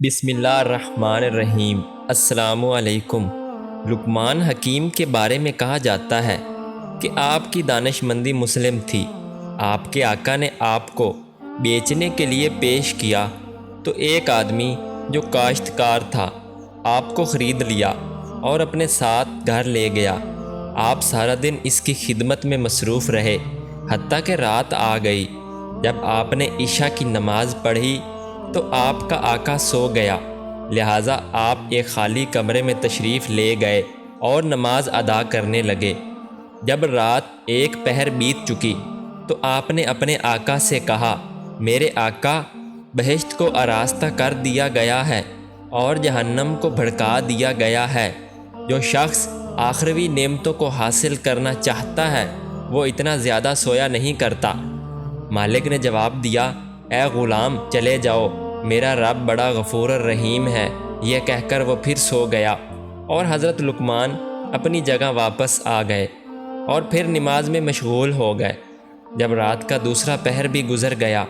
بسم اللہ الرحمن الرحیم۔ السلام علیکم۔ لقمان حکیم کے بارے میں کہا جاتا ہے کہ آپ کی دانش مندی مسلم تھی۔ آپ کے آقا نے آپ کو بیچنے کے لیے پیش کیا تو ایک آدمی جو کاشتکار تھا آپ کو خرید لیا اور اپنے ساتھ گھر لے گیا۔ آپ سارا دن اس کی خدمت میں مصروف رہے حتیٰ کہ رات آ گئی۔ جب آپ نے عشاء کی نماز پڑھی تو آپ کا آقا سو گیا، لہٰذا آپ ایک خالی کمرے میں تشریف لے گئے اور نماز ادا کرنے لگے۔ جب رات ایک پہر بیت چکی تو آپ نے اپنے آقا سے کہا، میرے آقا، بہشت کو آراستہ کر دیا گیا ہے اور جہنم کو بھڑکا دیا گیا ہے۔ جو شخص آخروی نعمتوں کو حاصل کرنا چاہتا ہے وہ اتنا زیادہ سویا نہیں کرتا۔ مالک نے جواب دیا، اے غلام، چلے جاؤ، میرا رب بڑا غفور الرحیم ہے۔ یہ کہہ کر وہ پھر سو گیا اور حضرت لقمان اپنی جگہ واپس آ گئے اور پھر نماز میں مشغول ہو گئے۔ جب رات کا دوسرا پہر بھی گزر گیا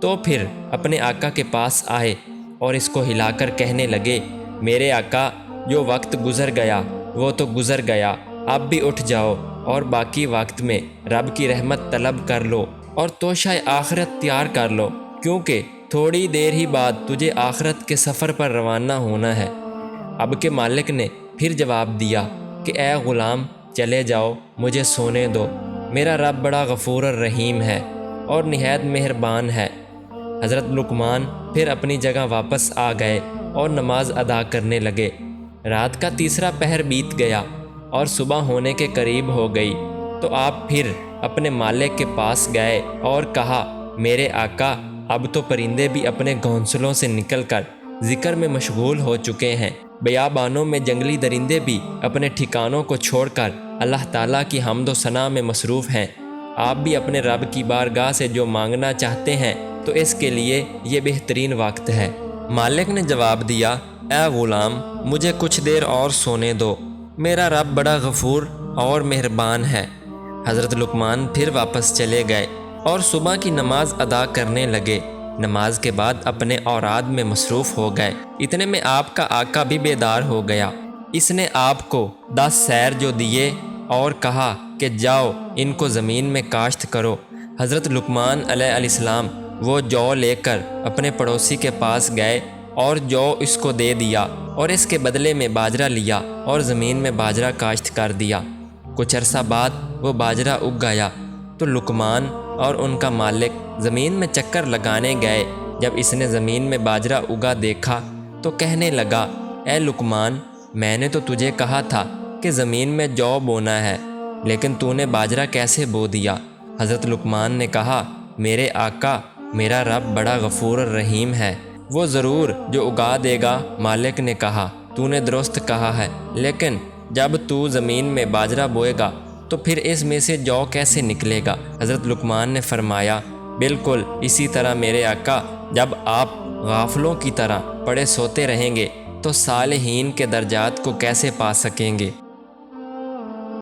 تو پھر اپنے آقا کے پاس آئے اور اس کو ہلا کر کہنے لگے، میرے آقا، جو وقت گزر گیا وہ تو گزر گیا، اب بھی اٹھ جاؤ اور باقی وقت میں رب کی رحمت طلب کر لو اور توشہ آخرت تیار کر لو، کیونکہ تھوڑی دیر ہی بعد تجھے آخرت کے سفر پر روانہ ہونا ہے۔ اب کے مالک نے پھر جواب دیا کہ اے غلام، چلے جاؤ، مجھے سونے دو، میرا رب بڑا غفور الرحیم ہے اور نہایت مہربان ہے۔ حضرت لقمان پھر اپنی جگہ واپس آ گئے اور نماز ادا کرنے لگے۔ رات کا تیسرا پہر بیت گیا اور صبح ہونے کے قریب ہو گئی تو آپ پھر اپنے مالک کے پاس گئے اور کہا، میرے آقا، اب تو پرندے بھی اپنے گھونسلوں سے نکل کر ذکر میں مشغول ہو چکے ہیں، بیابانوں میں جنگلی درندے بھی اپنے ٹھکانوں کو چھوڑ کر اللہ تعالیٰ کی حمد و ثنا میں مصروف ہیں۔ آپ بھی اپنے رب کی بارگاہ سے جو مانگنا چاہتے ہیں تو اس کے لیے یہ بہترین وقت ہے۔ مالک نے جواب دیا، اے غلام، مجھے کچھ دیر اور سونے دو، میرا رب بڑا غفور اور مہربان ہے۔ حضرت لقمان پھر واپس چلے گئے اور صبح کی نماز ادا کرنے لگے۔ نماز کے بعد اپنے اوراد میں مصروف ہو گئے۔ اتنے میں آپ کا آقا بھی بیدار ہو گیا۔ اس نے آپ کو 10 سیر جو دیے اور کہا کہ جاؤ ان کو زمین میں کاشت کرو۔ حضرت لقمان علیہ السلام وہ جو لے کر اپنے پڑوسی کے پاس گئے اور جو اس کو دے دیا اور اس کے بدلے میں باجرہ لیا اور زمین میں باجرہ کاشت کر دیا۔ کچھ عرصہ بعد وہ باجرہ اگ گیا تو لقمان اور ان کا مالک زمین میں چکر لگانے گئے۔ جب اس نے زمین میں باجرہ اگا دیکھا تو کہنے لگا، اے لقمان، میں نے تو تجھے کہا تھا کہ زمین میں جو بونا ہے، لیکن تو نے باجرہ کیسے بو دیا؟ حضرت لقمان نے کہا، میرے آقا، میرا رب بڑا غفور الرحیم ہے، وہ ضرور جو اگا دے گا۔ مالک نے کہا، تو نے درست کہا ہے، لیکن جب تو زمین میں باجرہ بوئے گا تو پھر اس میں سے جو کیسے نکلے گا؟ حضرت لقمان نے فرمایا، بالکل اسی طرح میرے آقا، جب آپ غافلوں کی طرح پڑے سوتے رہیں گے تو صالحین کے درجات کو کیسے پا سکیں گے؟